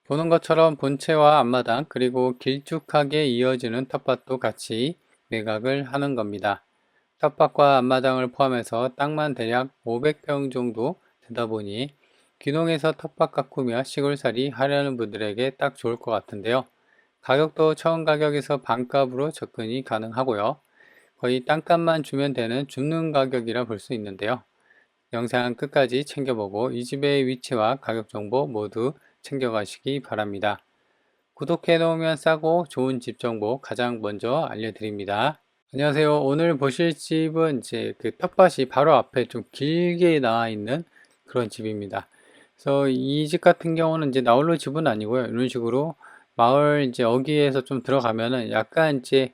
보는 것처럼 본체와 앞마당 그리고 길쭉하게 이어지는 텃밭도 같이 매각을 하는 겁니다. 텃밭과 앞마당을 포함해서 땅만 대략 500평 정도 되다 보니 귀농해서 텃밭 가꾸며 시골살이 하려는 분들에게 딱 좋을 것 같은데요. 가격도 처음 가격에서 반값으로 접근이 가능하고요. 거의 땅값만 주면 되는 줍는 가격이라 볼 수 있는데요. 영상 끝까지 챙겨보고 이 집의 위치와 가격 정보 모두 챙겨가시기 바랍니다. 구독해 놓으면 싸고 좋은 집 정보 가장 먼저 알려드립니다. 안녕하세요. 오늘 보실 집은 이제 그 텃밭이 바로 앞에 좀 길게 나와 있는 그런 집입니다. 그래서 이 집 같은 경우는 이제 나홀로 집은 아니고요. 이런 식으로 마을 이제 어귀에서 좀 들어가면은 약간 이제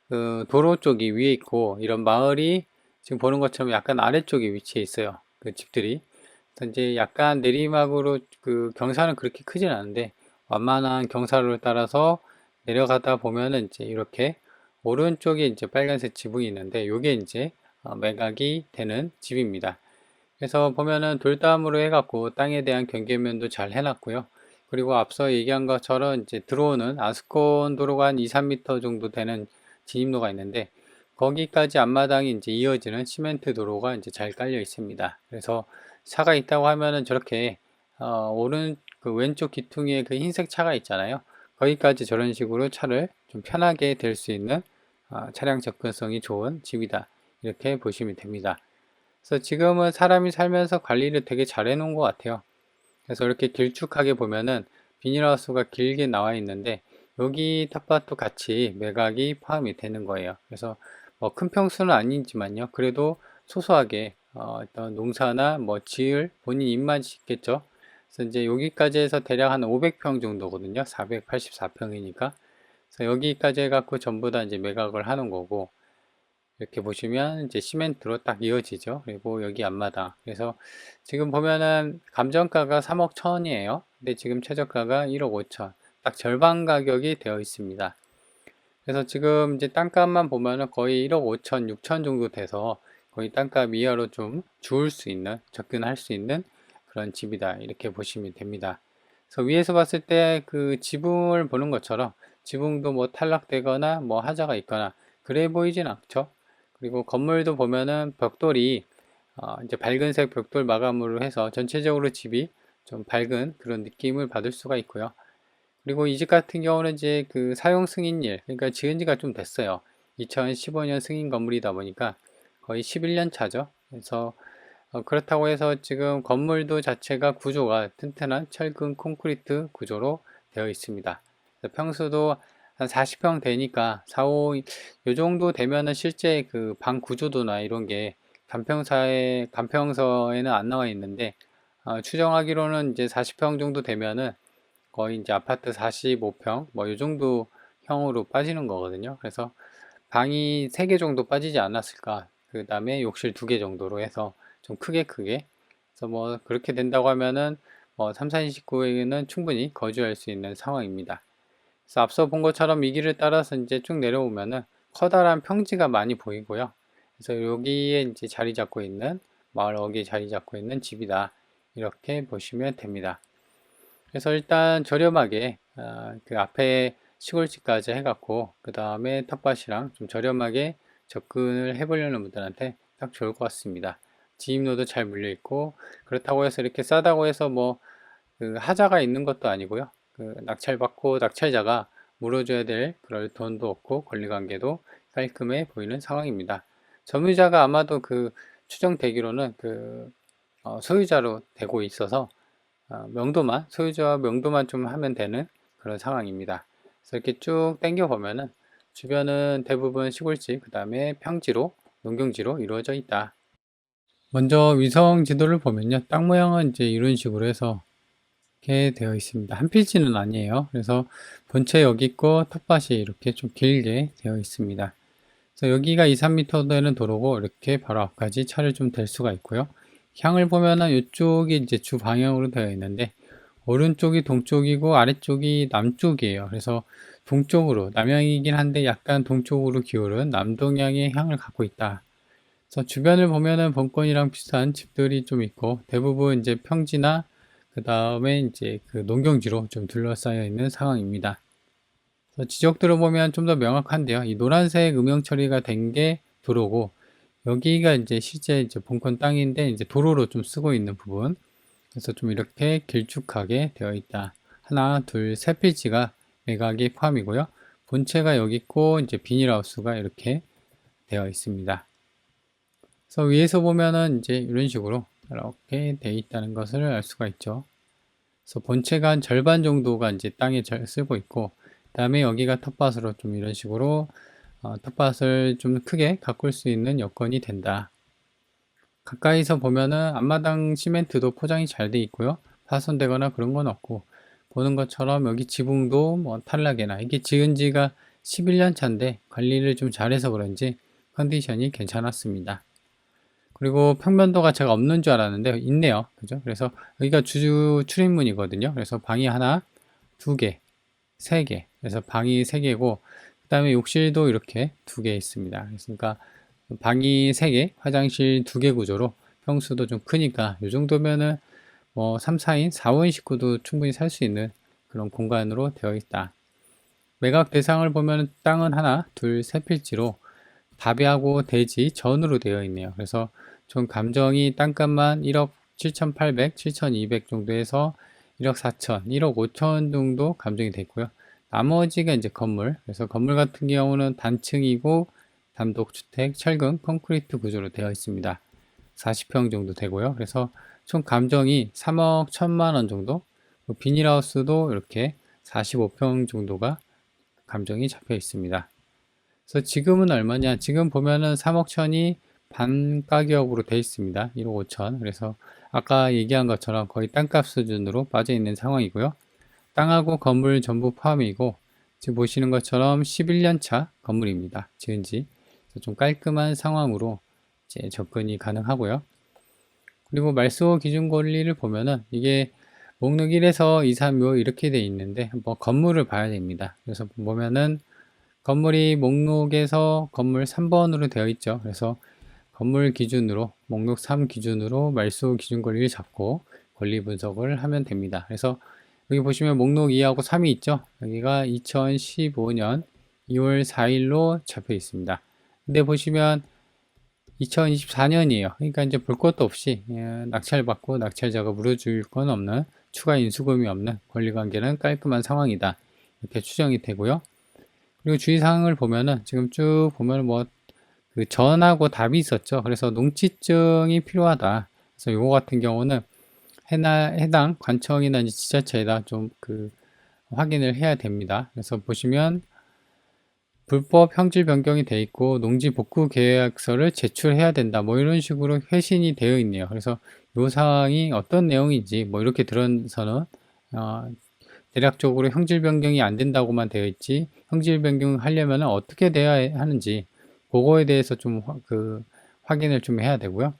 그 도로 쪽이 위에 있고 이런 마을이 지금 보는 것처럼 약간 아래쪽에 위치해 있어요. 그 집들이. 그래서 이제 약간 내리막으로 그 경사는 그렇게 크진 않은데 완만한 경사로를 따라서 내려가다 보면은 이제 이렇게 오른쪽에 이제 빨간색 지붕이 있는데 요게 이제 매각이 되는 집입니다. 그래서 보면은 돌담으로 해갖고 땅에 대한 경계면도 잘 해놨고요. 그리고 앞서 얘기한 것처럼 이제 들어오는 아스콘 도로가 한 2, 3m 정도 되는 진입로가 있는데 거기까지 앞마당이 이제 이어지는 시멘트 도로가 이제 잘 깔려 있습니다. 그래서 차가 있다고 하면은 저렇게 오른 그 왼쪽 귀퉁이에 그 흰색 차가 있잖아요. 거기까지 저런 식으로 차를 좀 편하게 댈 수 있는 차량 접근성이 좋은 집이다. 이렇게 보시면 됩니다. 그래서 지금은 사람이 살면서 관리를 되게 잘 해놓은 것 같아요. 그래서 이렇게 길쭉하게 보면은 비닐하우스가 길게 나와 있는데 여기 텃밭도 같이 매각이 포함이 되는 거예요. 그래서 뭐 큰 평수는 아니지만요. 그래도 소소하게 어떤 농사나 뭐 지을 본인 입맛이 있겠죠. 그래서 이제 여기까지 해서 대략 한 500평 정도거든요. 484평이니까. 그래서 여기까지 해갖고 전부 다 이제 매각을 하는 거고 이렇게 보시면 이제 시멘트로 딱 이어지죠. 그리고 여기 앞마당. 그래서 지금 보면은 감정가가 3억 1천이에요. 근데 지금 최저가가 1억 5천. 딱 절반 가격이 되어 있습니다. 그래서 지금 이제 땅값만 보면은 거의 1억 5천, 6천 정도 돼서 거의 땅값 이하로 좀 주울 수 있는, 접근할 수 있는 그런 집이다. 이렇게 보시면 됩니다. 그래서 위에서 봤을 때 그 지붕을 보는 것처럼 지붕도 뭐 탈락되거나 뭐 하자가 있거나 그래 보이진 않죠. 그리고 건물도 보면은 벽돌이 이제 밝은색 벽돌 마감으로 해서 전체적으로 집이 좀 밝은 그런 느낌을 받을 수가 있고요. 그리고 이 집 같은 경우는 이제 그 사용 승인일, 그러니까 지은 지가 좀 됐어요. 2015년 승인 건물이다 보니까 거의 11년 차죠. 그래서 그렇다고 해서 지금 건물도 자체가 구조가 튼튼한 철근 콘크리트 구조로 되어 있습니다. 평수도 한 40평 되니까 4, 5, 요 정도 되면은 실제 그 방 구조도나 이런 게 간평서에는 안 나와 있는데 추정하기로는 이제 40평 정도 되면은 거의 이제 아파트 45평 뭐 요 정도 형으로 빠지는 거거든요. 그래서 방이 3개 정도 빠지지 않았을까. 그 다음에 욕실 2개 정도로 해서 좀 크게. 그래서 뭐 그렇게 된다고 하면은 뭐 3, 4인 식구에게는 충분히 거주할 수 있는 상황입니다. 그래서 앞서 본 것처럼 이 길을 따라서 이제 쭉 내려오면은 커다란 평지가 많이 보이고요. 그래서 여기에 이제 자리 잡고 있는 마을 어귀에 자리 잡고 있는 집이다. 이렇게 보시면 됩니다. 그래서 일단 저렴하게 그 앞에 시골집까지 해갖고 그 다음에 텃밭이랑 좀 저렴하게 접근을 해보려는 분들한테 딱 좋을 것 같습니다. 지입로도 잘 물려있고 그렇다고 해서 이렇게 싸다고 해서 뭐 그 하자가 있는 것도 아니고요. 그 낙찰받고 낙찰자가 물어줘야 될 그럴 돈도 없고 권리관계도 깔끔해 보이는 상황입니다. 점유자가 아마도 그 추정되기로는 그 소유자로 되고 있어서 소유자와 명도만 좀 하면 되는 그런 상황입니다. 그래서 이렇게 쭉 당겨 보면은 주변은 대부분 시골집, 그 다음에 평지로, 농경지로 이루어져 있다. 먼저 위성 지도를 보면요. 땅 모양은 이제 이런 식으로 해서 이렇게 되어 있습니다. 한 필지는 아니에요. 그래서 본체 여기 있고 텃밭이 이렇게 좀 길게 되어 있습니다. 그래서 여기가 2, 3m 되는 도로고 이렇게 바로 앞까지 차를 좀 댈 수가 있고요. 향을 보면은 이쪽이 이제 주 방향으로 되어 있는데 오른쪽이 동쪽이고 아래쪽이 남쪽이에요. 그래서 동쪽으로 남향이긴 한데 약간 동쪽으로 기울은 남동향의 향을 갖고 있다. 그래서 주변을 보면은 본권이랑 비슷한 집들이 좀 있고 대부분 이제 평지나 그 다음에 이제 그 농경지로 좀 둘러싸여 있는 상황입니다. 그래서 지적들을 보면 좀 더 명확한데요. 이 노란색 음영 처리가 된 게 도로고, 여기가 이제 실제 이제 본권 땅인데 이제 도로로 좀 쓰고 있는 부분. 그래서 좀 이렇게 길쭉하게 되어 있다. 하나, 둘, 세 필지가 매각이 포함이고요. 본체가 여기 있고 이제 비닐하우스가 이렇게 되어 있습니다. 그래서 위에서 보면은 이제 이런 식으로 이렇게 되어 있다는 것을 알 수가 있죠. 그래서 본체가 한 절반 정도가 이제 땅에 쓰고 있고, 그 다음에 여기가 텃밭으로 좀 이런 식으로 텃밭을 좀 크게 가꿀 수 있는 여건이 된다. 가까이서 보면은 앞마당 시멘트도 포장이 잘 돼 있고요. 파손되거나 그런 건 없고, 보는 것처럼 여기 지붕도 뭐 탈락이나, 이게 지은 지가 11년 차인데 관리를 좀 잘해서 그런지 컨디션이 괜찮았습니다. 그리고 평면도가 제가 없는 줄 알았는데 있네요. 그죠? 그래서 여기가 주 출입문이거든요. 그래서 방이 하나, 두 개, 세 개. 그래서 방이 세 개고, 그 다음에 욕실도 이렇게 두 개 있습니다. 그러니까 방이 세 개, 화장실 두 개 구조로 평수도 좀 크니까 이 정도면은 뭐 3, 4인, 4인 식구도 충분히 살 수 있는 그런 공간으로 되어 있다. 매각 대상을 보면 땅은 하나, 둘, 세 필지로 답이하고 대지 전으로 되어 있네요. 그래서 총 감정이 땅값만 1억 7,800, 7,200 정도에서 1억 4천, 1억 5천 정도 감정이 됐고요. 나머지가 이제 건물. 그래서 건물 같은 경우는 단층이고 단독주택, 철근, 콘크리트 구조로 되어 있습니다. 40평 정도 되고요. 그래서 총 감정이 3억 1천만 원 정도. 비닐하우스도 이렇게 45평 정도가 감정이 잡혀 있습니다. 그래서 지금은 얼마냐? 지금 보면은 3억 천이 반 가격으로 되어 있습니다. 1억 5천. 그래서 아까 얘기한 것처럼 거의 땅값 수준으로 빠져 있는 상황이고요. 땅하고 건물 전부 포함이고, 지금 보시는 것처럼 11년 차 건물입니다. 지은 지. 좀 깔끔한 상황으로 이제 접근이 가능하고요. 그리고 말소 기준 권리를 보면은 이게 목록 1에서 2, 3, 5 이렇게 돼 있는데 한번 건물을 봐야 됩니다. 그래서 보면은 건물이 목록에서 건물 3번으로 되어 있죠. 그래서 건물 기준으로 목록 3 기준으로 말소 기준 권리를 잡고 권리 분석을 하면 됩니다. 그래서 여기 보시면 목록 2하고 3이 있죠. 여기가 2015년 2월 4일로 잡혀 있습니다. 근데 보시면 2024년이에요. 그러니까 이제 볼 것도 없이 낙찰받고 낙찰자가 물어줄 건 없는, 추가 인수금이 없는 권리관계는 깔끔한 상황이다. 이렇게 추정이 되고요. 그리고 주의사항을 보면은 지금 쭉 보면 뭐 그 전하고 답이 있었죠. 그래서 농지증이 필요하다. 그래서 요거 같은 경우는 해당 관청이나 지자체에다 좀 그 확인을 해야 됩니다. 그래서 보시면 불법 형질 변경이 돼 있고 농지 복구 계약서를 제출해야 된다. 뭐 이런 식으로 회신이 되어 있네요. 그래서 요 사항이 어떤 내용인지 뭐 이렇게 들어서는 대략적으로 형질 변경이 안 된다고만 되어 있지 형질 변경을 하려면 어떻게 돼야 하는지 그거에 대해서 좀 확인을 좀 해야 되고요.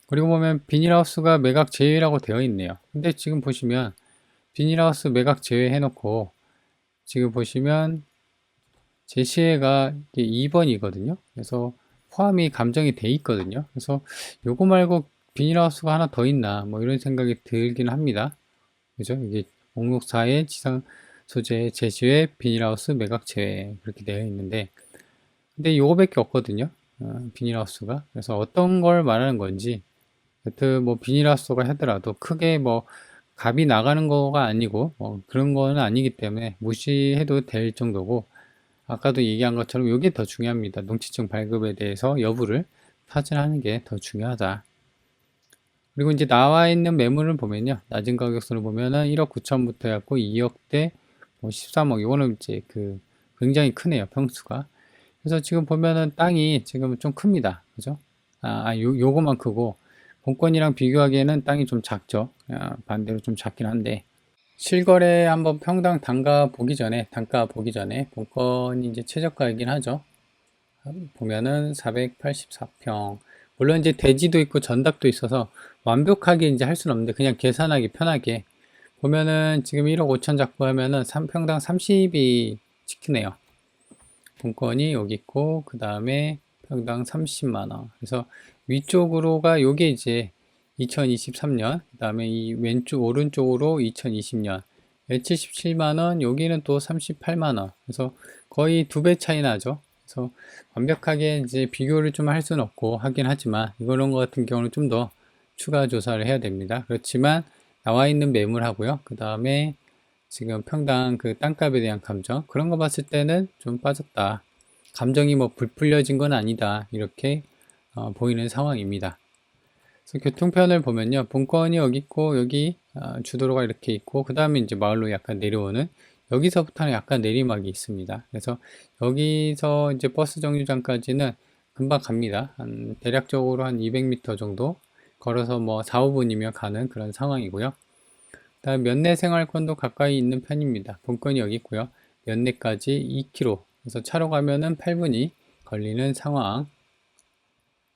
그리고 보면 비닐하우스가 매각 제외라고 되어 있네요. 근데 지금 보시면 비닐하우스 매각 제외 해놓고 지금 보시면 제시해가 2번이거든요. 그래서 포함이 감정이 돼 있거든요. 그래서 요거 말고 비닐하우스가 하나 더 있나 뭐 이런 생각이 들긴 합니다. 그죠? 이게 목록 4의 지상 소재 제시외 비닐하우스 매각 제외 그렇게 되어 있는데 근데 요거밖에 없거든요. 비닐하우스가. 그래서 어떤 걸 말하는 건지 여튼 뭐 비닐하우스가 하더라도 크게 뭐 값이 나가는 거가 아니고 뭐 그런 거는 아니기 때문에 무시해도 될 정도고 아까도 얘기한 것처럼 이게 더 중요합니다. 농지증 발급에 대해서 여부를 확인하는 게 더 중요하다. 그리고 이제 나와 있는 매물을 보면요. 낮은 가격선을 보면은 1억 9천부터 해갖고 2억대, 뭐 13억. 이거는 이제 굉장히 크네요. 평수가. 그래서 지금 보면은 땅이 지금 좀 큽니다. 그죠? 요거만 크고, 본권이랑 비교하기에는 땅이 좀 작죠. 반대로 좀 작긴 한데. 실거래 한번 평당 단가 보기 전에 본건이 이제 최저가이긴 하죠. 보면은 484평. 물론 이제 대지도 있고 전답도 있어서 완벽하게 이제 할 수는 없는데 그냥 계산하기 편하게 보면은 지금 1억 5천 잡고 하면은 3평당 30이 찍히네요. 본건이 여기 있고 그 다음에 평당 30만 원. 그래서 위쪽으로가 요게 이제 2023년, 그 다음에 이 왼쪽, 오른쪽으로 2020년, 77만원, 여기는 또 38만원. 그래서 거의 2배 차이 나죠. 그래서 완벽하게 이제 비교를 좀 할 수는 없고 하긴 하지만, 이런 거 같은 경우는 좀 더 추가 조사를 해야 됩니다. 그렇지만, 나와 있는 매물하고요. 그 다음에 지금 평당 그 땅값에 대한 감정, 그런 거 봤을 때는 좀 빠졌다. 감정이 뭐 불풀려진 건 아니다. 이렇게 보이는 상황입니다. 그래서 교통편을 보면요. 본건이 여기 있고, 여기 주도로가 이렇게 있고, 그 다음에 이제 마을로 약간 내려오는, 여기서부터는 약간 내리막이 있습니다. 그래서 여기서 이제 버스 정류장까지는 금방 갑니다. 대략적으로 한 200m 정도 걸어서 뭐 4, 5분이면 가는 그런 상황이고요. 다음 면내 생활권도 가까이 있는 편입니다. 본건이 여기 있고요. 면내까지 2km. 그래서 차로 가면은 8분이 걸리는 상황.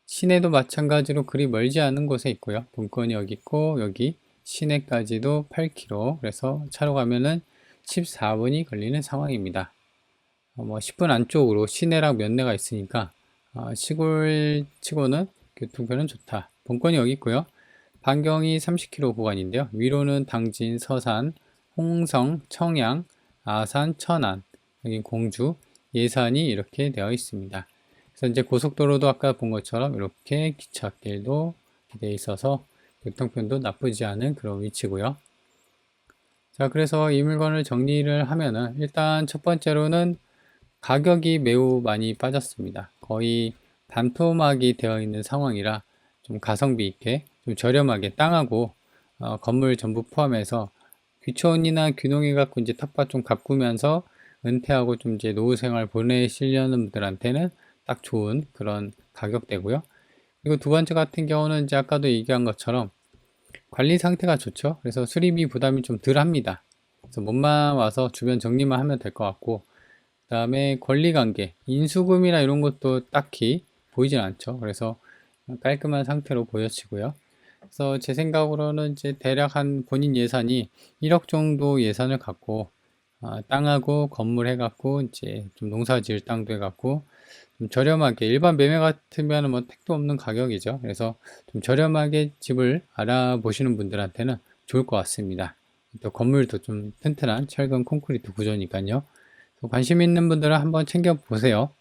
시내도 마찬가지로 그리 멀지 않은 곳에 있고요. 본건이 여기 있고 여기 시내까지도 8km. 그래서 차로 가면은 14분이 걸리는 상황입니다. 뭐 10분 안쪽으로 시내랑 면내가 있으니까 시골 치고는 교통편은 좋다. 본건이 여기 있고요. 반경이 30km 구간인데요. 위로는 당진, 서산, 홍성, 청양, 아산, 천안, 여기 공주, 예산이 이렇게 되어 있습니다. 그래서 이제 고속도로도 아까 본 것처럼 이렇게 기찻길도 되어 있어서 교통편도 나쁘지 않은 그런 위치고요. 자, 그래서 이 물건을 정리를 하면은 일단 첫 번째로는 가격이 매우 많이 빠졌습니다. 거의 반토막이 되어 있는 상황이라 좀 가성비 있게 좀 저렴하게 땅하고 건물 전부 포함해서 귀촌이나 귀농해 갖고 이제 텃밭 좀 가꾸면서 은퇴하고 좀 이제 노후 생활 보내시려는 분들한테는 딱 좋은 그런 가격대고요. 그리고 두 번째 같은 경우는 이제 아까도 얘기한 것처럼 관리 상태가 좋죠. 그래서 수리비 부담이 좀 덜 합니다. 그래서 몸만 와서 주변 정리만 하면 될 것 같고, 그 다음에 권리관계, 인수금이나 이런 것도 딱히 보이진 않죠. 그래서 깔끔한 상태로 보여지고요. 그래서 제 생각으로는 이제 대략 한 본인 예산이 1억 정도 예산을 갖고 땅하고 건물 해갖고 이제 좀 농사 지을 땅도 해갖고 좀 저렴하게 일반 매매 같으면 뭐 택도 없는 가격이죠. 그래서 좀 저렴하게 집을 알아보시는 분들한테는 좋을 것 같습니다. 또 건물도 좀 튼튼한 철근 콘크리트 구조니까요. 관심 있는 분들은 한번 챙겨 보세요.